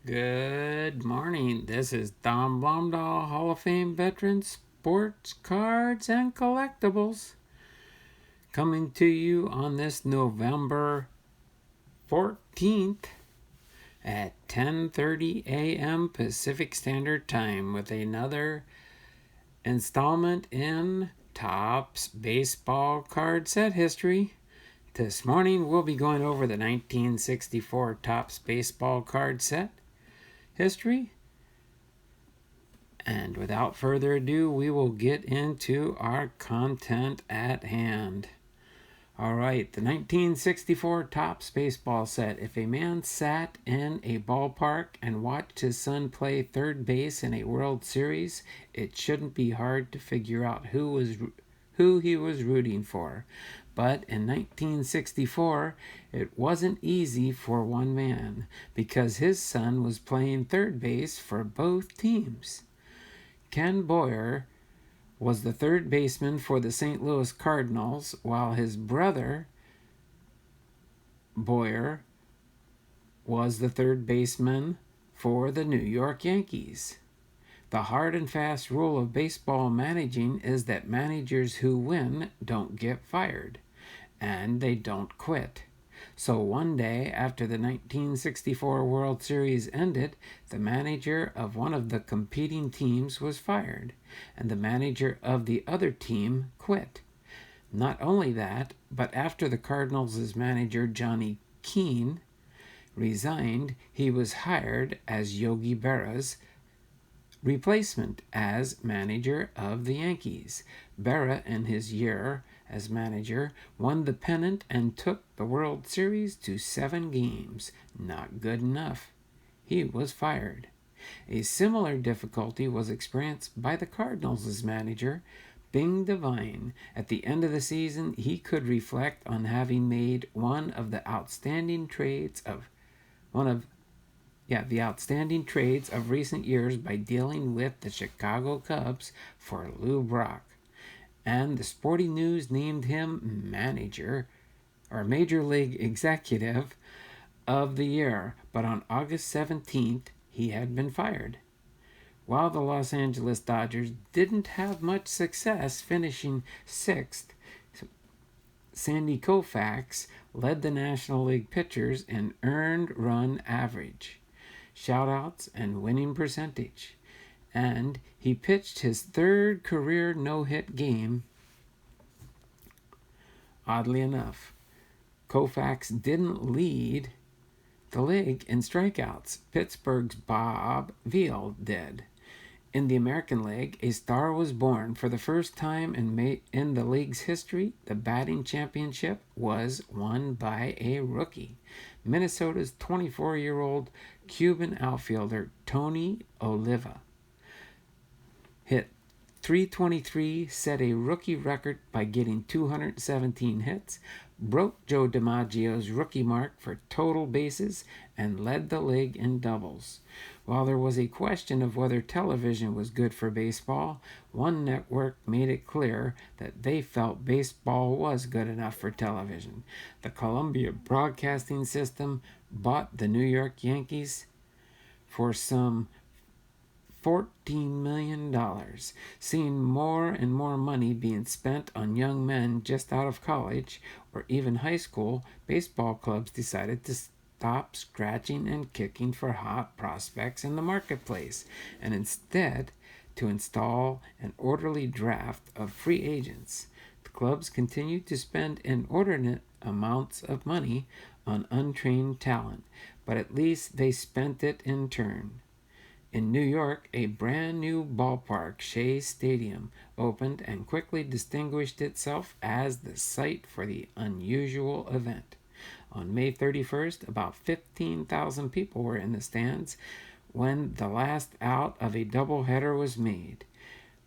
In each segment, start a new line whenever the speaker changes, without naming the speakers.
Good morning. This is Don Blomdahl, Hall of Fame veteran, sports cards and collectibles, coming to you on this November 14th at 10:30 a.m. Pacific Standard Time with another installment in Topps Baseball Card Set History. This morning we'll be going over the 1964 Topps Baseball Card Set History. And without further ado, we will get into our content at hand. All right, the 1964 Topps baseball set. If a man sat in a ballpark and watched his son play third base in a World Series, it shouldn't be hard to figure out who he was rooting for. But in 1964, it wasn't easy for one man because his son was playing third base for both teams. Ken Boyer was the third baseman for the St. Louis Cardinals, while his brother, Boyer, was the third baseman for the New York Yankees. The hard and fast rule of baseball managing is that managers who win don't get fired, and they don't quit. So one day after the 1964 World Series ended, the manager of one of the competing teams was fired, and the manager of the other team quit. Not only that, but after the Cardinals' manager Johnny Keane resigned, he was hired as Yogi Berra's replacement as manager of the Yankees. Berra, in his year as manager, won the pennant and took the World Series to 7 games. Not good enough. He was fired. A similar difficulty was experienced by the Cardinals' manager, Bing Devine. At the end of the season, he could reflect on having made one of the outstanding trades of recent years by dealing with the Chicago Cubs for Lou Brock. And the Sporting News named him Major League Executive of the Year. But on August 17th, he had been fired. While the Los Angeles Dodgers didn't have much success, finishing 6th, Sandy Koufax led the National League pitchers in earned run average, shoutouts, and winning percentage. And he pitched his third career no-hit game. Oddly enough, Koufax didn't lead the league in strikeouts. Pittsburgh's Bob Veal did. In the American League, a star was born. For the first time in the league's history, the batting championship was won by a rookie. Minnesota's 24-year-old Cuban outfielder Tony Oliva hit .323, set a rookie record by getting 217 hits, broke Joe DiMaggio's rookie mark for total bases, and led the league in doubles. While there was a question of whether television was good for baseball, one network made it clear that they felt baseball was good enough for television. The Columbia Broadcasting System bought the New York Yankees for some $14 million. Seeing more and more money being spent on young men just out of college or even high school, baseball clubs decided to stop scratching and kicking for hot prospects in the marketplace and instead to install an orderly draft of free agents. The clubs continued to spend inordinate amounts of money on untrained talent, but at least they spent it in turn. In New York, a brand new ballpark, Shea Stadium, opened and quickly distinguished itself as the site for the unusual event. On May 31st, about 15,000 people were in the stands when the last out of a doubleheader was made.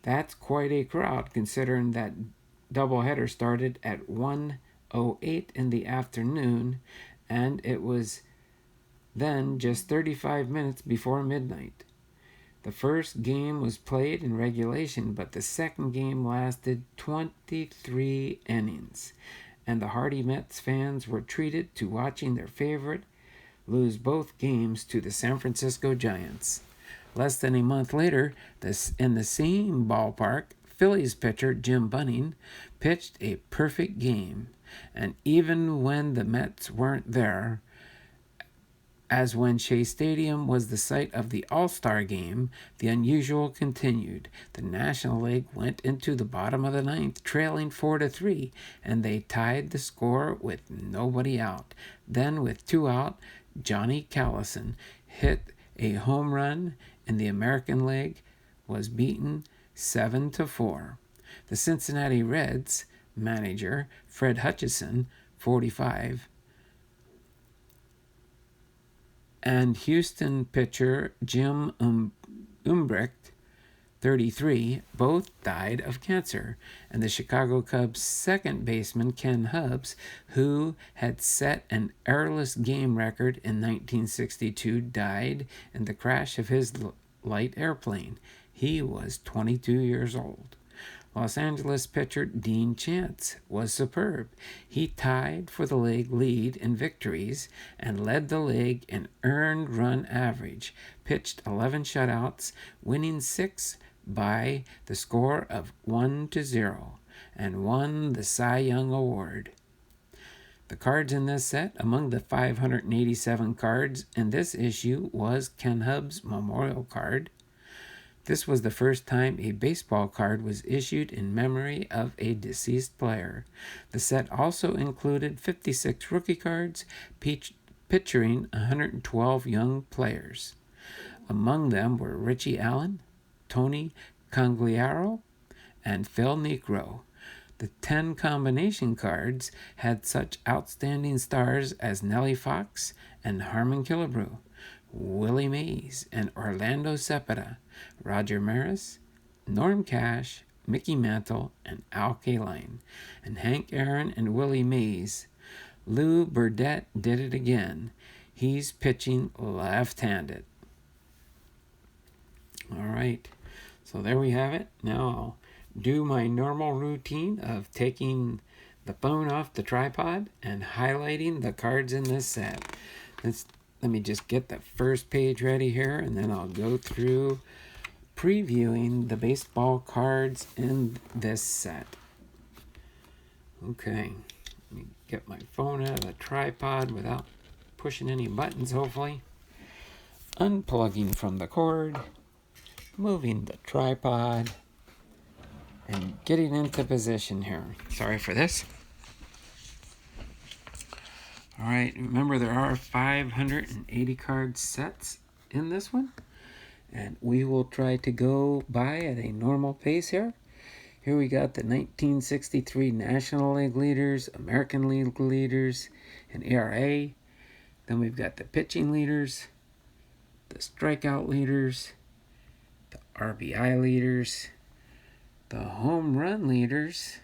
That's quite a crowd considering that doubleheader started at 1:08 in the afternoon and it was then just 35 minutes before midnight. The first game was played in regulation, but the second game lasted 23 innings, and the hardy Mets fans were treated to watching their favorite lose both games to the San Francisco Giants. Less than a month later, in the same ballpark, Phillies pitcher Jim Bunning pitched a perfect game, and even when the Mets weren't there, as when Shea Stadium was the site of the All-Star Game, the unusual continued. The National League went into the bottom of the ninth, trailing 4-3, and they tied the score with nobody out. Then, with 2 out, Johnny Callison hit a home run, and the American League was beaten 7-4. The Cincinnati Reds manager Fred Hutchinson, 45, and Houston pitcher Jim Umbrecht, 33, both died of cancer, and the Chicago Cubs' second baseman Ken Hubbs, who had set an errorless game record in 1962, died in the crash of his light airplane. He was 22 years old. Los Angeles pitcher Dean Chance was superb. He tied for the league lead in victories and led the league in earned run average, pitched 11 shutouts, winning 6 by the score of 1-0, and won the Cy Young Award. The cards in this set, among the 587 cards in this issue, was Ken Hubbs' memorial card. This was the first time a baseball card was issued in memory of a deceased player. The set also included 56 rookie cards picturing 112 young players. Among them were Richie Allen, Tony Congliaro, and Phil Niekro. The 10 combination cards had such outstanding stars as Nellie Fox and Harmon Killebrew, Willie Mays and Orlando Cepeda, Roger Maris, Norm Cash, Mickey Mantle, and Al Kaline, and Hank Aaron and Willie Mays. Lou Burdett did it again. He's pitching left-handed. All right, so there we have it. Now I'll do my normal routine of taking the phone off the tripod and highlighting the cards in this set. Let me just get the first page ready here, and then I'll go through previewing the baseball cards in this set. Okay, let me get my phone out of the tripod without pushing any buttons, hopefully. Unplugging from the cord, moving the tripod, and getting into position here. Sorry for this. All right, remember there are 580 card sets in this one, and we will try to go by at a normal pace here. Here we got the 1963 National League leaders, American League leaders, and ERA. Then we've got the pitching leaders, the strikeout leaders, the RBI leaders, the home run leaders.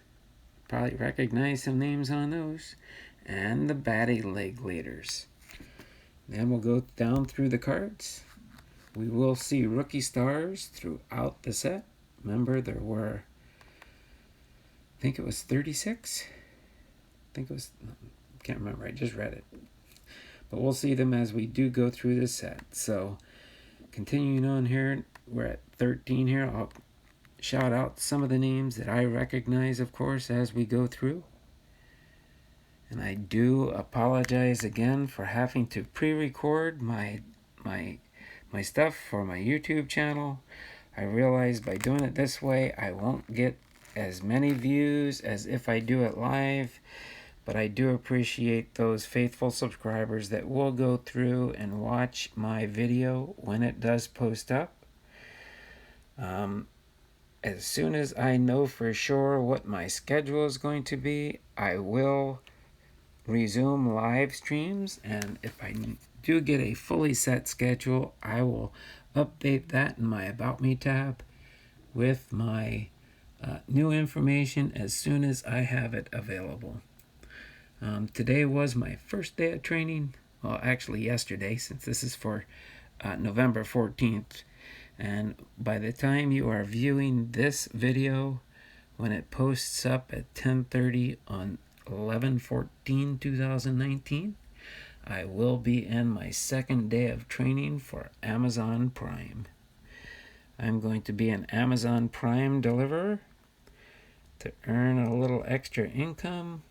Probably recognize some names on those. And the batting league leaders. Then we'll go down through the cards. We will see rookie stars throughout the set. Remember, there were, I think it was 36? Can't remember, I just read it. But we'll see them as we do go through this set. So, continuing on here, we're at 13 here. I'll shout out some of the names that I recognize, of course, as we go through. And I do apologize again for having to pre-record my stuff for my YouTube channel. I realize by doing it this way, I won't get as many views as if I do it live. But I do appreciate those faithful subscribers that will go through and watch my video when it does post up. As soon as I know for sure what my schedule is going to be, I will resume live streams, and if I do get a fully set schedule, I will update that in my About Me tab with my new information as soon as I have it available. Today was my first day of training, well actually yesterday, since this is for November 14th, and by the time you are viewing this video, when it posts up at 10:30 on 11/14/2019, I will be in my second day of training for Amazon Prime. I'm going to be an Amazon Prime deliverer to earn a little extra income,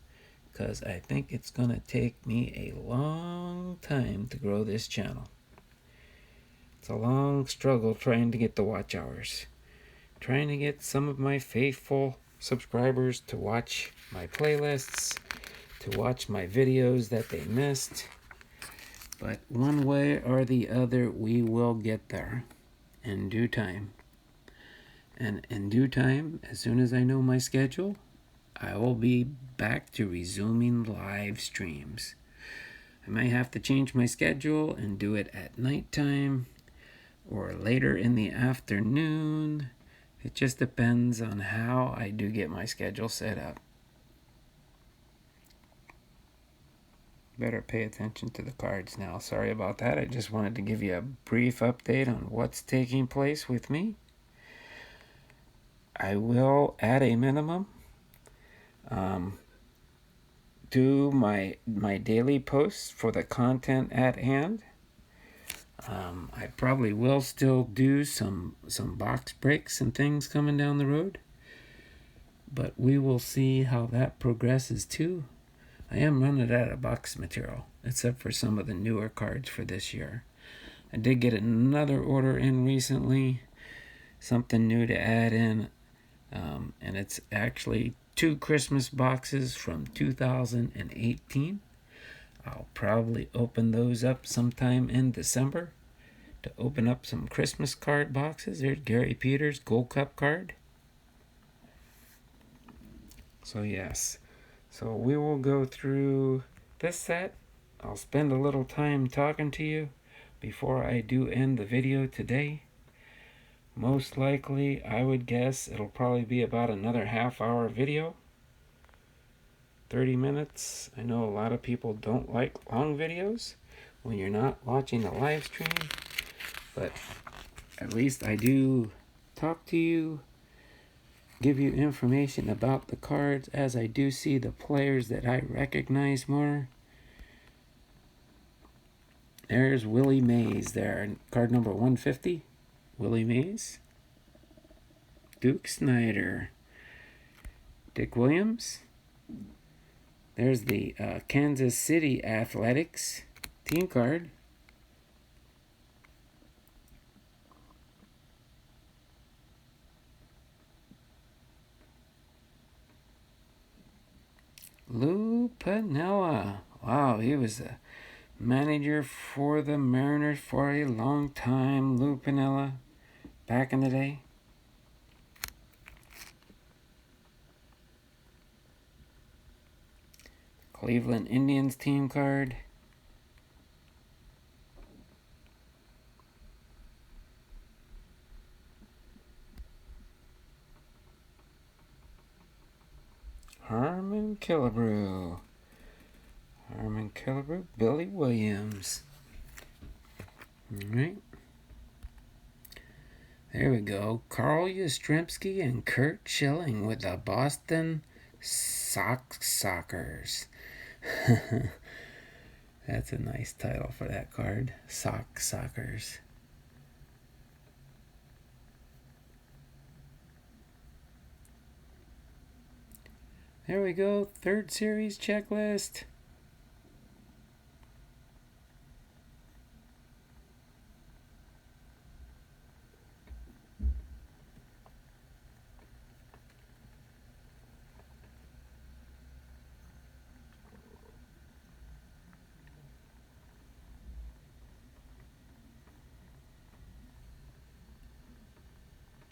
because I think it's going to take me a long time to grow this channel. It's a long struggle trying to get the watch hours, trying to get some of my faithful subscribers to watch my playlists, to watch my videos that they missed. But one way or the other, we will get there in due time. And in due time, as soon as I know my schedule, I will be back to resuming live streams. I might have to change my schedule and do it at nighttime or later in the afternoon. It just depends on how I do get my schedule set up. Better pay attention to the cards now. Sorry about that. I just wanted to give you a brief update on what's taking place with me. I will, at a minimum, do my daily posts for the content at hand. I probably will still do some box breaks and things coming down the road, but we will see how that progresses too. I am running out of box material, except for some of the newer cards for this year. I did get another order in recently, something new to add in, and it's actually 2 Christmas boxes from 2018. I'll probably open those up sometime in December to open up some Christmas card boxes. There's Gary Peters Gold Cup card. So yes, so we will go through this set. I'll spend a little time talking to you before I do end the video today. Most likely, I would guess it'll probably be about another half-hour video. 30 minutes. I know a lot of people don't like long videos when you're not watching a live stream, but at least I do talk to you, give you information about the cards as I do see the players that I recognize more. There's Willie Mays there, card number 150. Willie Mays. Duke Snider. Dick Williams. There's the Kansas City Athletics team card. Lou Piniella. Wow, he was a manager for the Mariners for a long time. Lou Piniella, back in the day. Cleveland Indians team card. Harmon Killebrew. Billy Williams. Alright. There we go. Carl Yastrzemski and Kurt Schilling with the Boston Sockers. That's a nice title for that card. Sockers. There we go. 3rd series checklist.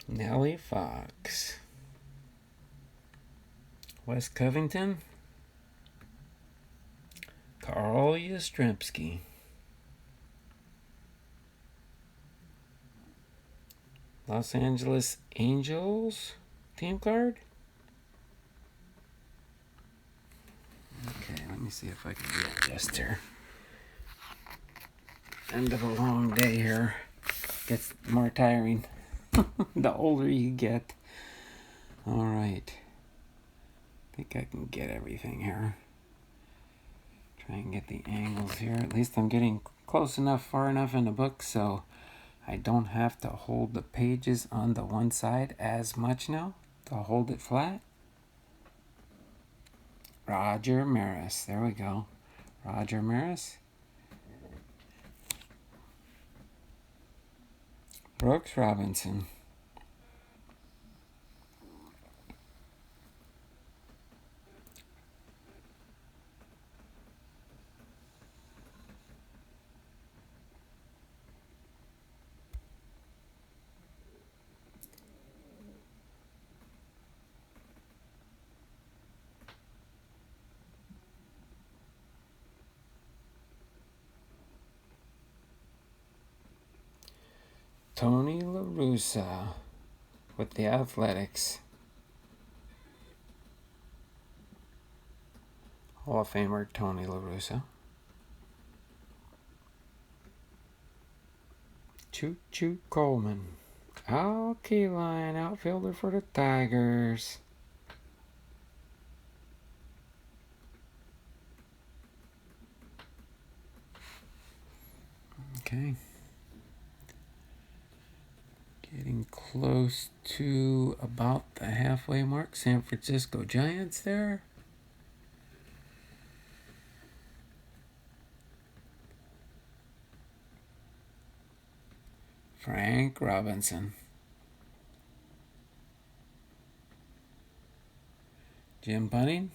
Nellie Fox. Wes Covington. Carl Yastrzemski. Los Angeles Angels team card. Okay, let me see if I can readjust here. End of a long day here. Gets more tiring the older you get. Alright. I think I can get everything here. Try and get the angles here. At least I'm getting close enough, far enough in the book so I don't have to hold the pages on the one side as much now to hold it flat. Roger Maris. There we go. Roger Maris. Brooks Robinson. Tony La Russa with the Athletics. Hall of Famer Tony La Russa. Choo Choo Coleman. Al Kaline, outfielder for the Tigers. Okay. Getting close to about the halfway mark. San Francisco Giants there. Frank Robinson. Jim Bunning.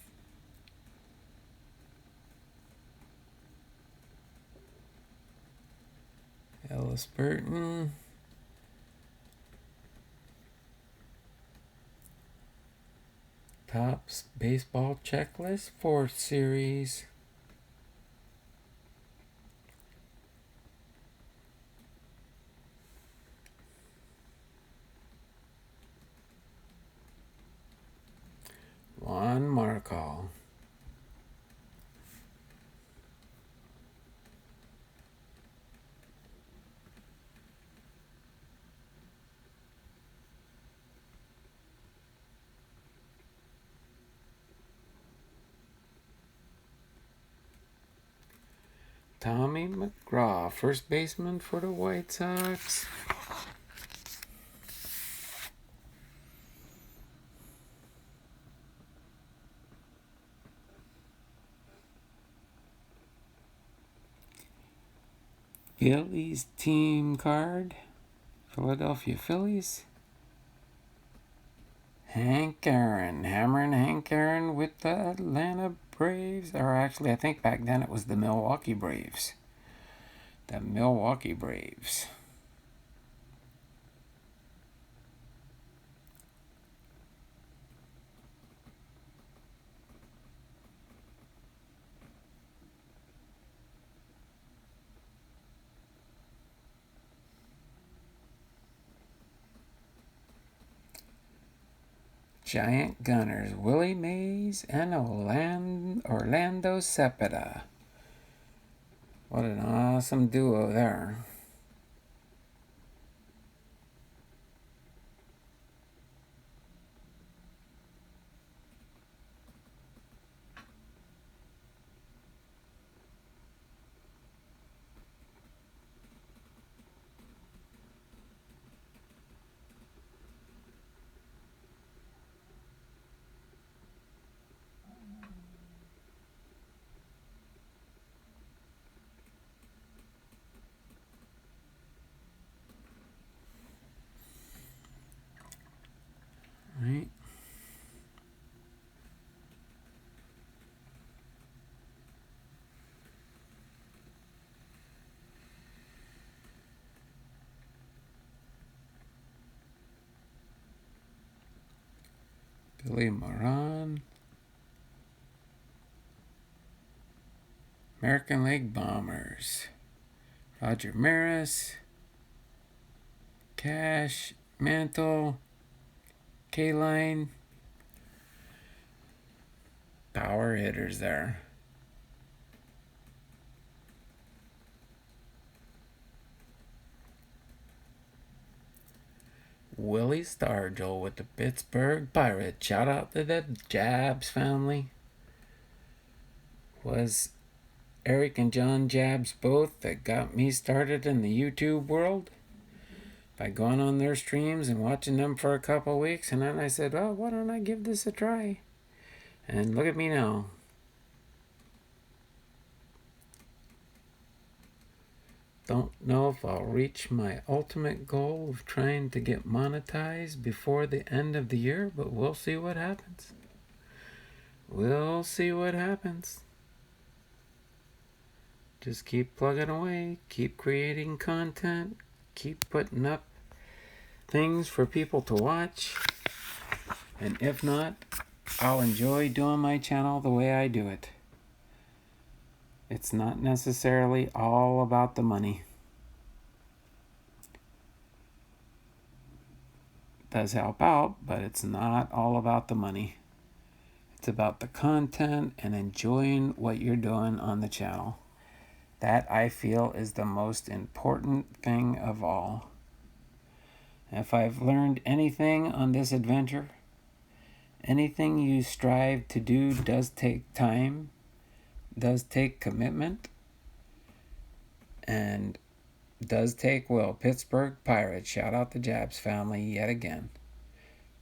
Ellis Burton. Topps Baseball Checklist, 4th Series. Juan Marcall. Tommy McGraw, first baseman for the White Sox. Phillies team card. Philadelphia Phillies. Hank Aaron, hammering Hank Aaron with the Atlanta Braves. Or actually, I think back then it was the Milwaukee Braves. The Milwaukee Braves. Giant Gunners, Willie Mays and Orlando Cepeda. What an awesome duo there. Right. Billy Moran. American League Bombers. Roger Maris. Cash. Mantle. Kaline. Power hitters there. Willie Stargell with the Pittsburgh Pirates. Shout out to the Jabs family. Was Eric and John Jabs both that got me started in the YouTube world by going on their streams and watching them for a couple weeks. And then I said, well, why don't I give this a try? And look at me now. Don't know if I'll reach my ultimate goal of trying to get monetized before the end of the year, but we'll see what happens. We'll see what happens. Just keep plugging away, keep creating content, keep putting up things for people to watch. And if not, I'll enjoy doing my channel the way I do it. It's not necessarily all about the money. It does help out, but it's not all about the money. It's about the content and enjoying what you're doing on the channel. That, I feel, is the most important thing of all. If I've learned anything on this adventure, anything you strive to do does take time, does take commitment, and does take will. Pittsburgh Pirates, shout out the Jabs family yet again.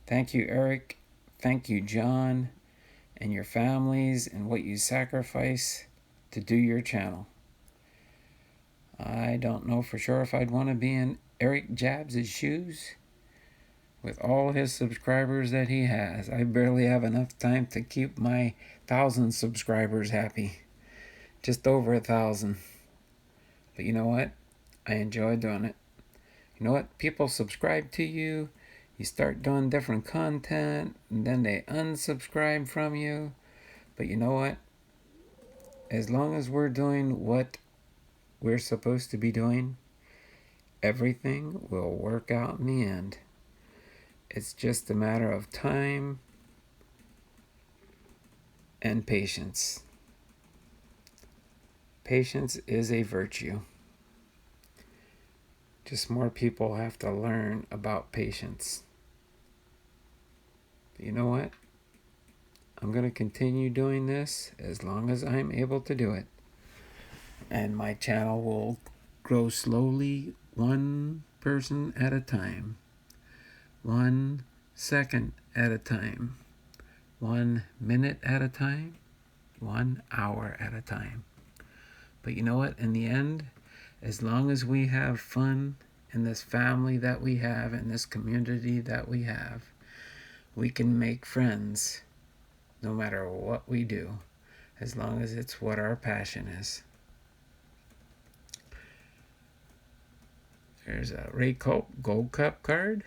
Thank you, Eric. Thank you, John, and your families and what you sacrifice to do your channel. I don't know for sure if I'd want to be in Eric Jabs' shoes with all his subscribers that he has. I barely have enough time to keep my 1,000 subscribers happy. Just over 1,000. But you know what? I enjoy doing it. You know what? People subscribe to you. You start doing different content, and then they unsubscribe from you. But you know what? As long as we're doing what we're supposed to be doing, everything will work out in the end. It's just a matter of time and patience. Patience is a virtue. Just more people have to learn about patience. But you know what? I'm going to continue doing this as long as I'm able to do it. And my channel will grow slowly, one person at a time, 1 second at a time, 1 minute at a time, 1 hour at a time. But you know what? In the end, as long as we have fun in this family that we have, in this community that we have, we can make friends no matter what we do, as long as it's what our passion is. There's a Ray Culp Gold Cup card.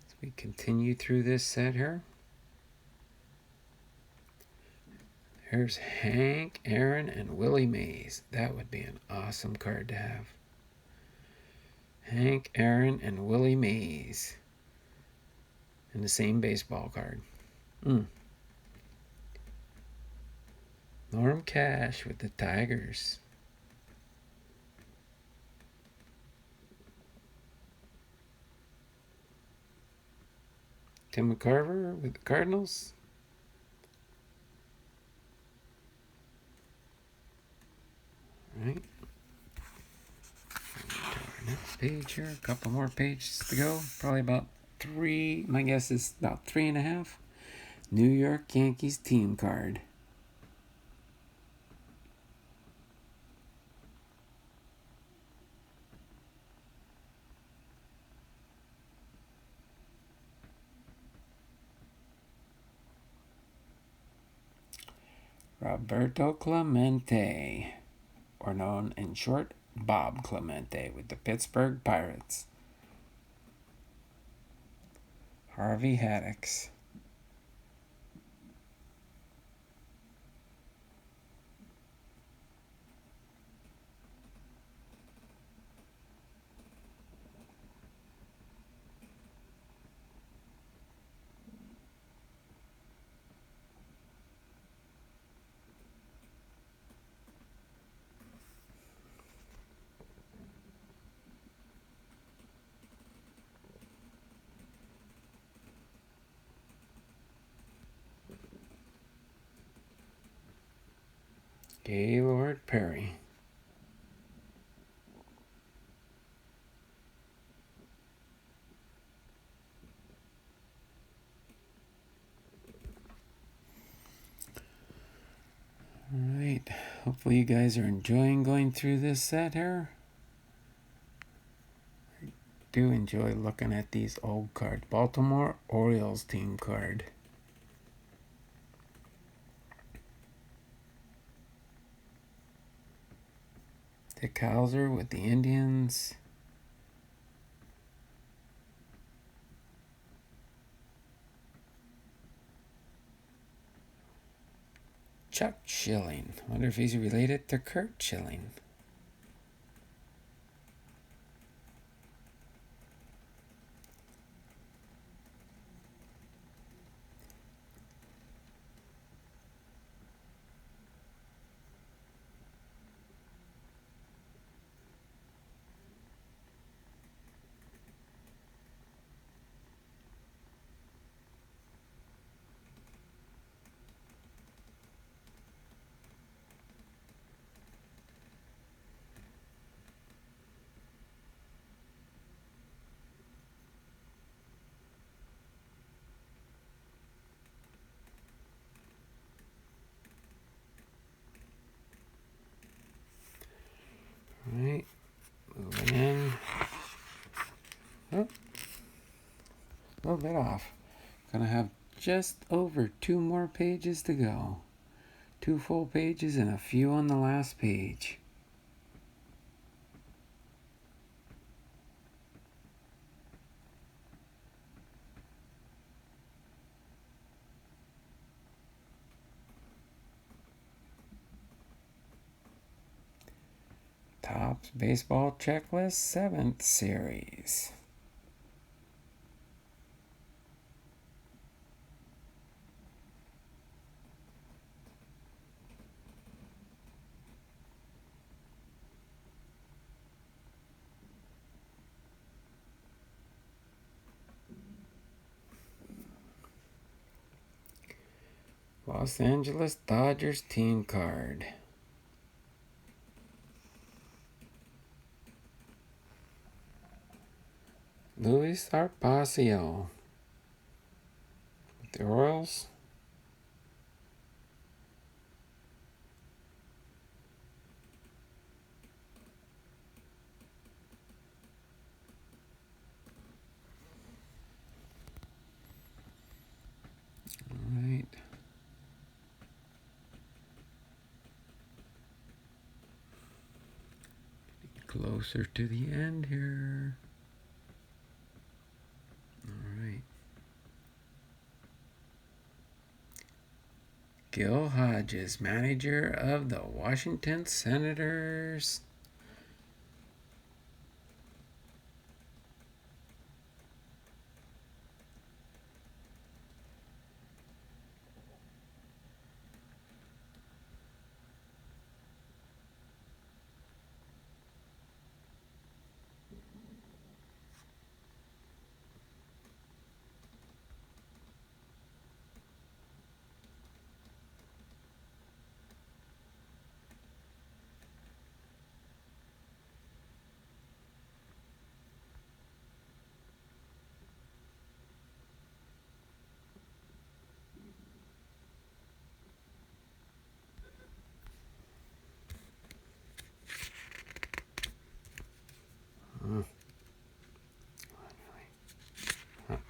As we continue through this set here. There's Hank Aaron and Willie Mays. That would be an awesome card to have. Hank Aaron and Willie Mays in the same baseball card. Norm Cash with the Tigers. Tim McCarver with the Cardinals. All right. Next page here. A couple more pages to go. Probably about 3. My guess is about 3.5. New York Yankees team card. Roberto Clemente, or known in short, Bob Clemente, with the Pittsburgh Pirates. Harvey Haddix. Gaylord Perry. Alright, hopefully you guys are enjoying going through this set here. I do enjoy looking at these old cards. Baltimore Orioles team card. Dick Hauser with the Indians. Chuck Schilling. Wonder if he's related to Curt Schilling. Alright, moving in. Oh, a little bit off. Gonna have just over 2 more pages to go. 2 full pages and a few on the last page. Topps Baseball Checklist 7th Series. Los Angeles Dodgers team card. Luis Arpaio with the Orioles. Alright. Closer to the end here. Alright. Gil Hodges, manager of the Washington Senators.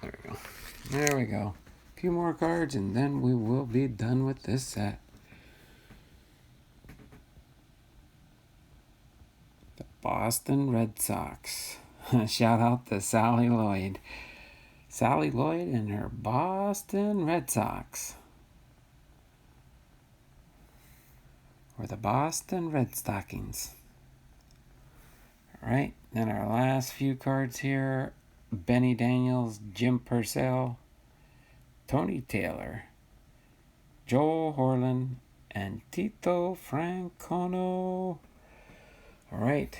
There we go. There we go. A few more cards and then we will be done with this set. The Boston Red Sox. Shout out to Sally Lloyd. Sally Lloyd and her Boston Red Sox. Or the Boston Red Stockings. Alright, then our last few cards here. Benny Daniels, Jim Purcell, Tony Taylor, Joel Horland, and Tito Francono. Alright,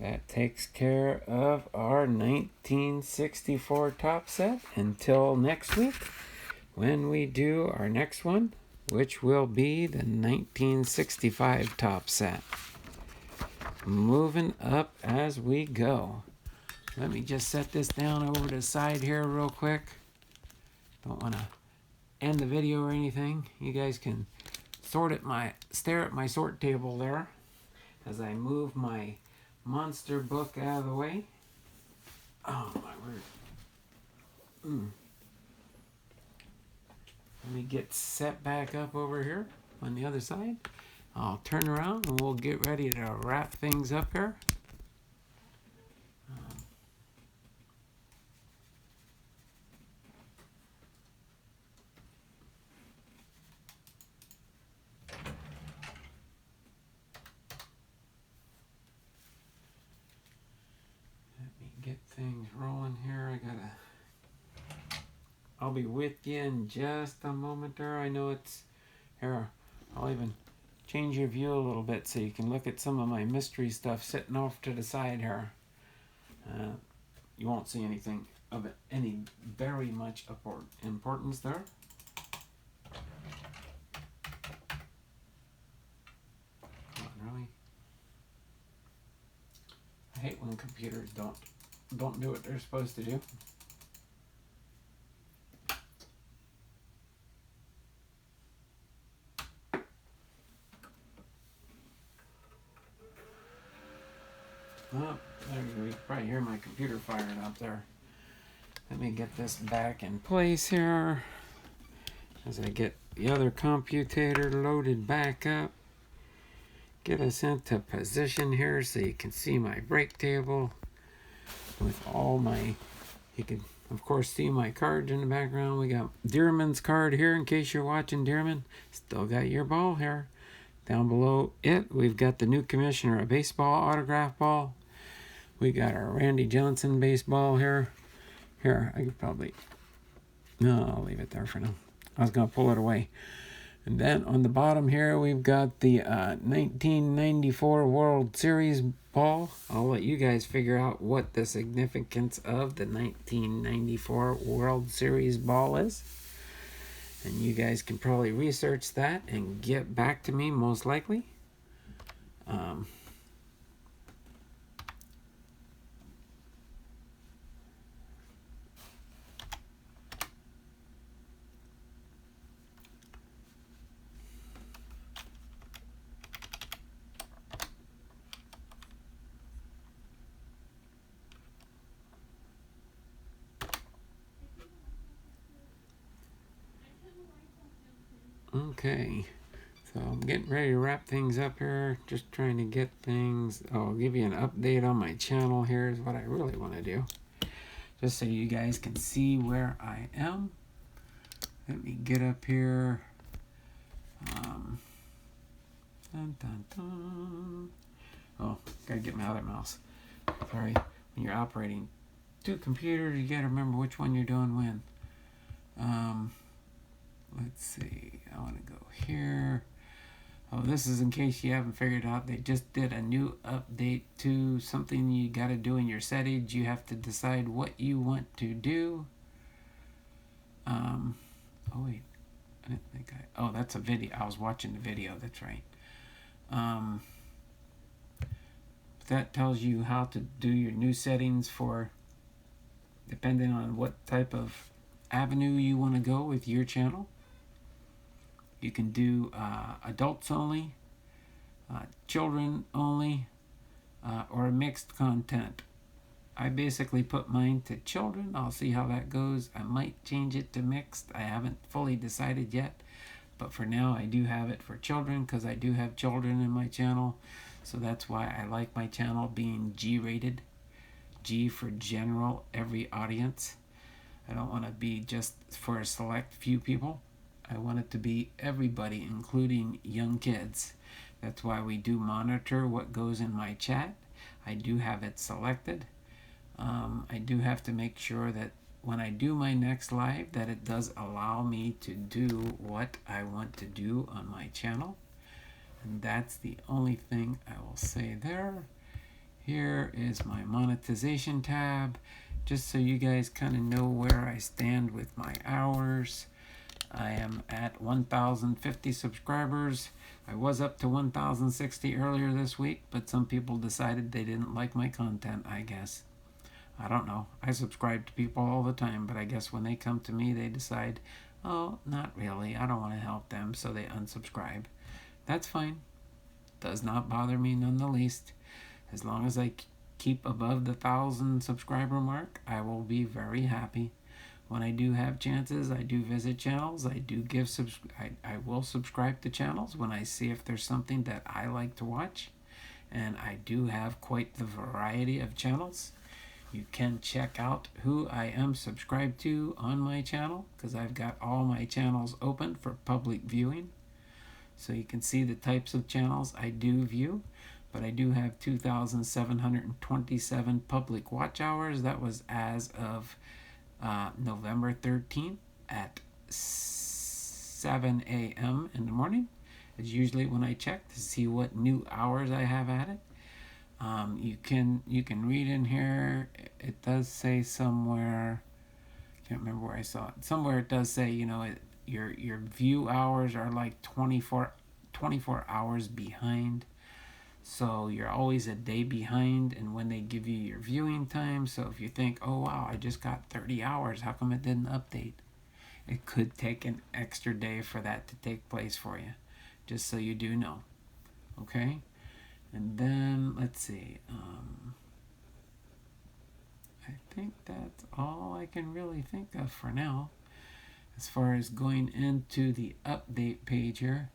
that takes care of our 1964 top set. Until next week, when we do our next one, which will be the 1965 top set. Moving up as we go. Let me just set this down over to the side here real quick. Don't want to end the video or anything. You guys can stare at my sort table there as I move my monster book out of the way. Oh my word. Let me get set back up over here on the other side. I'll turn around and we'll get ready to wrap things up here. Get things rolling here. I'll be with you in just a moment there. I know it's here. I'll even change your view a little bit so you can look at some of my mystery stuff sitting off to the side here. You won't see anything of any very much importance there. Not really. I hate when computers don't do what they're supposed to do. Oh, there you go. You can probably hear my computer firing up there. Let me get this back in place here as I get the other computator loaded back up. Get us into position here so you can see my break table with all my, you can of course see my cards in the background. We got Dearman's card here in case you're watching Dearman. Still got your ball here. Down below it, we've got the new commissioner, a baseball autograph ball. We got our Randy Johnson baseball here. Here, I could probably, no, I'll leave it there for now. I was going to pull it away. And then on the bottom here, we've got the 1994 World Series ball. I'll let you guys figure out what the significance of the 1994 World Series ball is. And you guys can probably research that and get back to me most likely. Okay, so I'm getting ready to wrap things up here. Just trying to get things. I'll give you an update on my channel. Here's what I really want to do, just so you guys can see where I am. Let me get up here. Dun, dun, dun. Oh, gotta get my other mouse. Sorry, when you're operating two computers, you gotta remember which one you're doing when. Let's see, I want to go here. Oh, this is in case you haven't figured out. They just did a new update to something you got to do in your settings. You have to decide what you want to do. Oh, wait. I didn't think oh, that's a video. I was watching the video. That's right. That tells you how to do your new settings for, depending on what type of avenue you want to go with your channel. You can do adults only, children only, or mixed content. I basically put mine to children. I'll see how that goes. I might change it to mixed. I haven't fully decided yet. But for now, I do have it for children because I do have children in my channel. So that's why I like my channel being G-rated. G for general, every audience. I don't want to be just for a select few people. I want it to be everybody, including young kids. That's why we do monitor what goes in my chat. I do have it selected. I do have to make sure that when I do my next live, that it does allow me to do what I want to do on my channel. And that's the only thing I will say there. Here is my monetization tab, just so you guys kind of know where I stand with my hours. I am at 1,050 subscribers. I was up to 1,060 earlier this week, but some people decided they didn't like my content, I guess. I don't know. I subscribe to people all the time, but I guess when they come to me, they decide, oh, not really. I don't want to help them, so they unsubscribe. That's fine. Does not bother me none the least. As long as I keep above the 1,000 subscriber mark, I will be very happy. When I do have chances, I do visit channels. I do give I will subscribe to channels when I see if there's something that I like to watch. And I do have quite the variety of channels. You can check out who I am subscribed to on my channel, because I've got all my channels open for public viewing. So you can see the types of channels I do view. But I do have 2,727 public watch hours. That was as of November 13th at 7 a.m. in the morning. It's usually when I check to see what new hours I have added. You can read in here. It does say somewhere. Can't remember where I saw it. Somewhere it does say, your view hours are like 24 hours behind. So you're always a day behind, and when they give you your viewing time, so if you think, oh wow, I just got 30 hours, how come it didn't update? It could take an extra day for that to take place for you, just so you do know. Okay? And then, let's see. I think that's all I can really think of for now. As far as going into the update page here.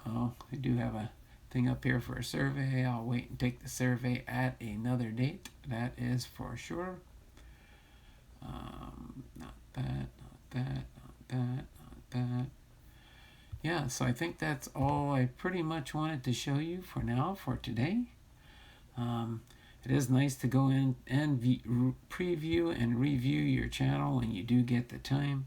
Oh, I do have a thing up here for a survey. I'll wait and take the survey at another date. That is for sure. Not that, not that, not that, not that. Yeah, so I think that's all I pretty much wanted to show you for now, for today. It is nice to go in and preview and review your channel when you do get the time.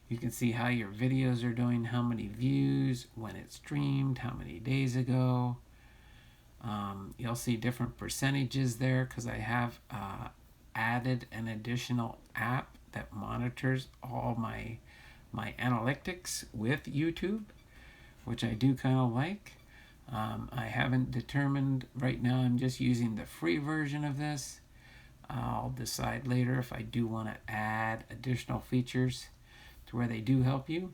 You can see how your videos are doing, how many views, when it streamed, how many days ago. You'll see different percentages there because I have added an additional app that monitors all my analytics with YouTube, which I do kind of like. I haven't determined right now. I'm just using the free version of this. I'll decide later if I do want to add additional features to where they do help you.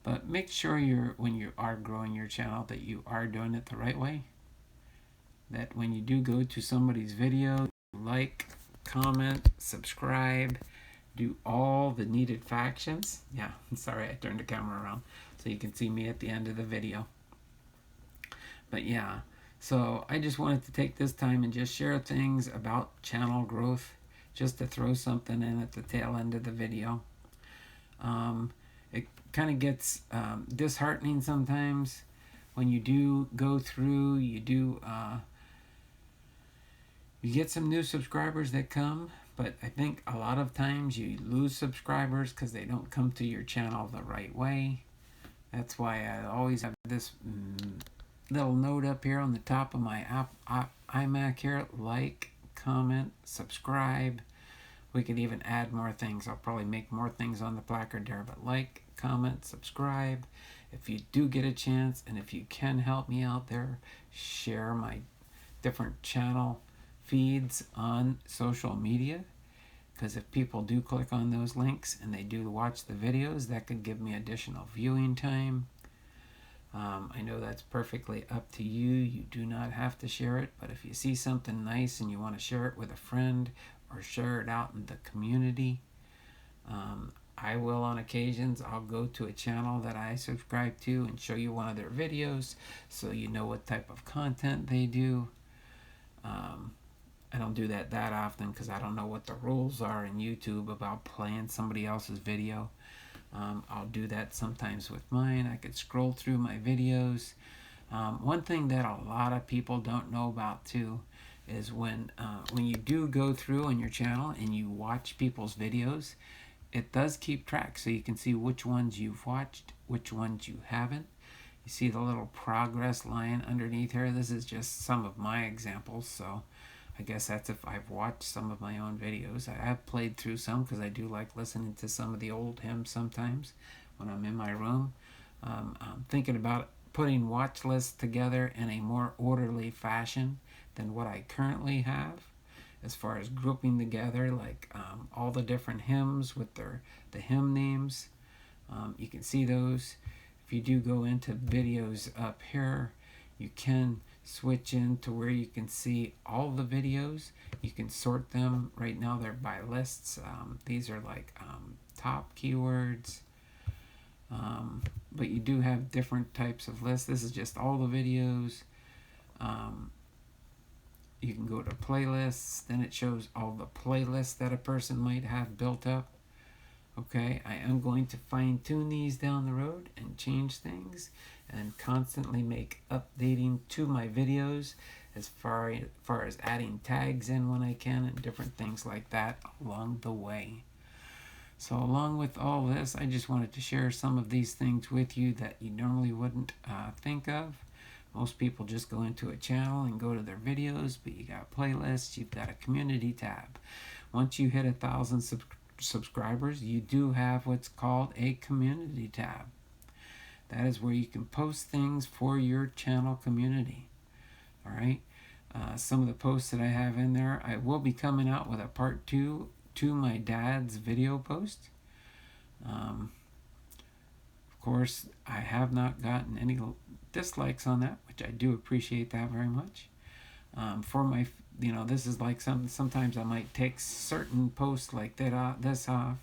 But make sure when you are growing your channel that you are doing it the right way. That when you do go to somebody's video, like, comment, subscribe, do all the needed factions. Yeah, sorry, I turned the camera around so you can see me at the end of the video. But yeah, so I just wanted to take this time and just share things about channel growth, just to throw something in at the tail end of the video. It kind of gets disheartening sometimes when you do go through, you get some new subscribers that come, but I think a lot of times you lose subscribers because they don't come to your channel the right way. That's why I always have this little note up here on the top of my iMac here: like, comment, subscribe. We can even add more things. I'll probably make more things on the placard there, but like, comment, subscribe. If you do get a chance, and if you can help me out there, share my different channel feeds on social media, because if people do click on those links and they do watch the videos, that could give me additional viewing time. I know that's perfectly up to you. You do not have to share it, but if you see something nice and you want to share it with a friend or share it out in the community, I will on occasions. I'll go to a channel that I subscribe to and show you one of their videos so you know what type of content they do. I don't do that often because I don't know what the rules are in YouTube about playing somebody else's video. I'll do that sometimes with mine. I could scroll through my videos. One thing that a lot of people don't know about too is when you do go through on your channel and you watch people's videos, it does keep track, so you can see which ones you've watched, which ones you haven't. You see the little progress line underneath here. This is just some of my examples, so I guess that's if I've watched some of my own videos. I have played through some because I do like listening to some of the old hymns sometimes when I'm in my room. I'm thinking about putting watch lists together in a more orderly fashion than what I currently have, as far as grouping together like all the different hymns with the hymn names. You can see those. If you do go into videos up here, you can switch into where you can see all the videos. You can sort them. Right now they're by lists. These are like top keywords. But you do have different types of lists. This is just all the videos. You can go to playlists. Then it shows all the playlists that a person might have built up. Okay, I am going to fine tune these down the road and change things and constantly make updating to my videos as far as adding tags in when I can and different things like that along the way. So along with all this, I just wanted to share some of these things with you that you normally wouldn't think of. Most people just go into a channel and go to their videos, but you got playlists, you've got a community tab. Once you hit 1,000 subscribers, you do have what's called a community tab. That is where you can post things for your channel community. All right. Some of the posts that I have in there, I will be coming out with a part 2 to my dad's video post. Of course, I have not gotten any dislikes on that, which I do appreciate that very much. For my, this is like sometimes I might take certain posts like that this off,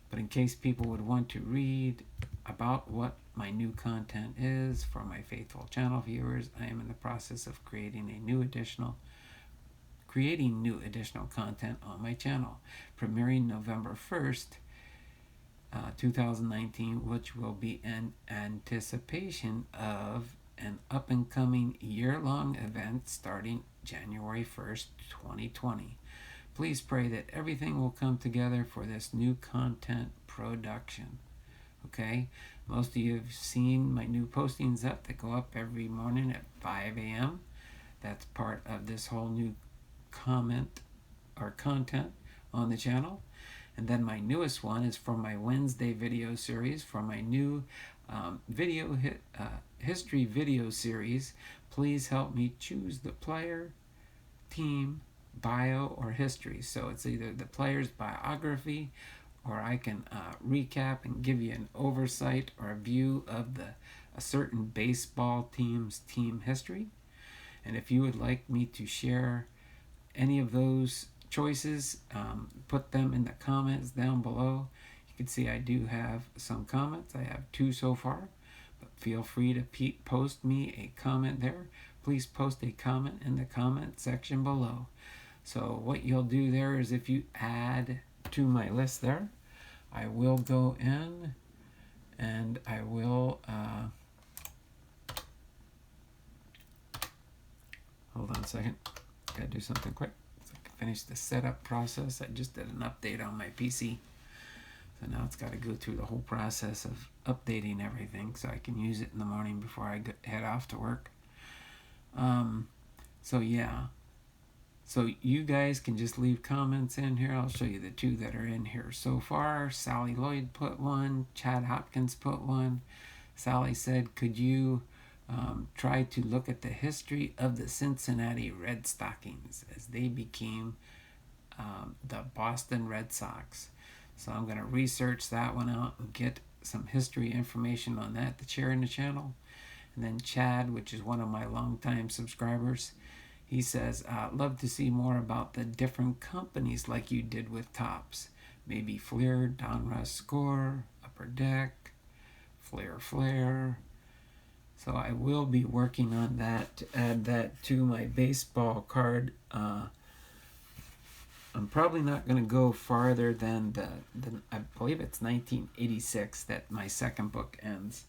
but in case people would want to read about what my new content is for my faithful channel viewers, I am in the process of creating new additional content on my channel, premiering November 1st, 2019, which will be in anticipation of an up-and-coming year-long event starting January 1st, 2020. Please pray that everything will come together for this new content production. Okay? Most of you have seen my new postings up that go up every morning at 5 a.m. That's part of this whole new content on the channel. And then my newest one is for my Wednesday video series, for my new history video series. Please help me choose the player, team, bio, or history. So it's either the player's biography, or I can recap and give you an oversight or a view of a certain baseball team's team history. And if you would like me to share any of those choices, put them in the comments down below. You can see I do have some comments. I have 2 so far, but feel free to post me a comment there. Please post a comment in the comment section below. So what you'll do there is, if you add to my list there, I will go in and I will hold on a second. Gotta do something quick. So I can finish the setup process. I just did an update on my PC. So now it's got to go through the whole process of updating everything so I can use it in the morning before I head off to work. So yeah. So you guys can just leave comments in here. I'll show you the 2 that are in here so far. Sally Lloyd put one. Chad Hopkins put one. Sally said, could you try to look at the history of the Cincinnati Red Stockings as they became the Boston Red Sox. So I'm going to research that one out and get some history information on that to share in the channel. And then Chad, which is one of my longtime subscribers, he says, love to see more about the different companies like you did with Topps. Maybe Fleer, Donruss Score, Upper Deck, Flair. So I will be working on that to add that to my baseball card. I'm probably not going to go farther than I believe it's 1986 that my second book ends.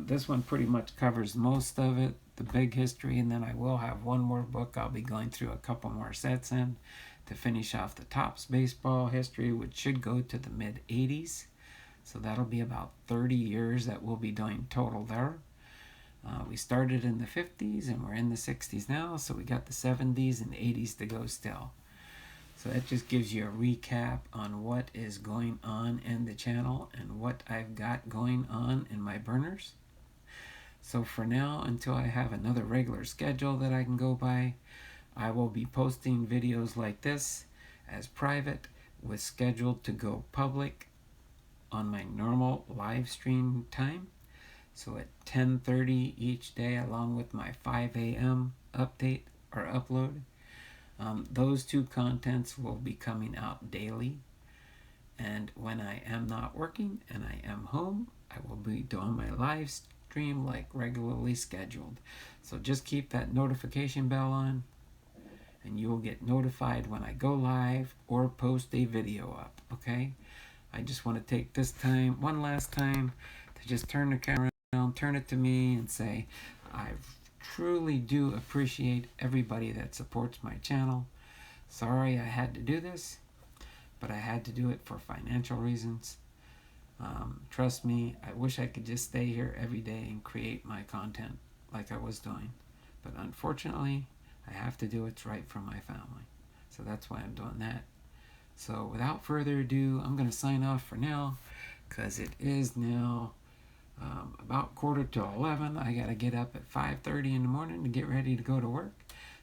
This one pretty much covers most of it, the big history, and then I will have one more book I'll be going through a couple more sets in to finish off the Topps baseball history, which should go to the mid-80s. So that'll be about 30 years that we'll be doing total there. We started in the 50s and we're in the 60s now, so we got the 70s and 80s to go still. So that just gives you a recap on what is going on in the channel and what I've got going on in my burners. So for now, until I have another regular schedule that I can go by, I will be posting videos like this as private with scheduled to go public on my normal live stream time. So at 10:30 each day, along with my 5 a.m. update or upload. Those two contents will be coming out daily. And when I am not working and I am home, I will be doing my live stream like regularly scheduled. So just keep that notification bell on and you will get notified when I go live or post a video up, okay? I just want to take this time, one last time, to just turn the camera around, turn it to me and say, I truly do appreciate everybody that supports my channel. Sorry I had to do this, but I had to do it for financial reasons. Trust me, I wish I could just stay here every day and create my content like I was doing. But unfortunately, I have to do what's right for my family. So that's why I'm doing that. So without further ado, I'm going to sign off for now because it is now about 11:15. I got to get up at 5:30 in the morning to get ready to go to work.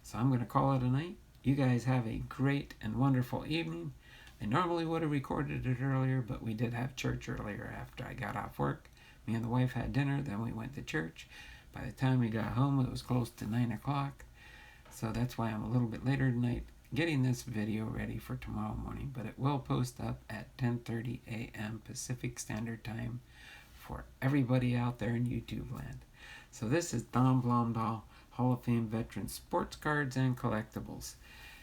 So I'm going to call it a night. You guys have a great and wonderful evening. I normally would have recorded it earlier, but we did have church earlier after I got off work. Me and the wife had dinner, then we went to church. By the time we got home, it was close to 9 o'clock. So that's why I'm a little bit later tonight getting this video ready for tomorrow morning. But it will post up at 10:30 a.m. Pacific Standard Time for everybody out there in YouTube land. So this is Don Blomdahl, Hall of Fame veteran, sports cards and collectibles,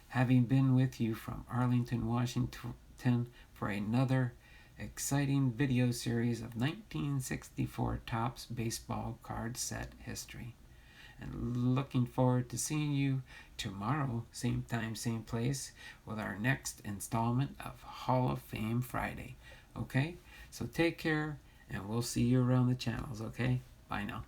having been with you from Arlington, Washington for another exciting video series of 1964 Topps baseball card set history. And looking forward to seeing you tomorrow, same time, same place, with our next installment of Hall of Fame Friday. Okay? So take care, and we'll see you around the channels, okay? Bye now.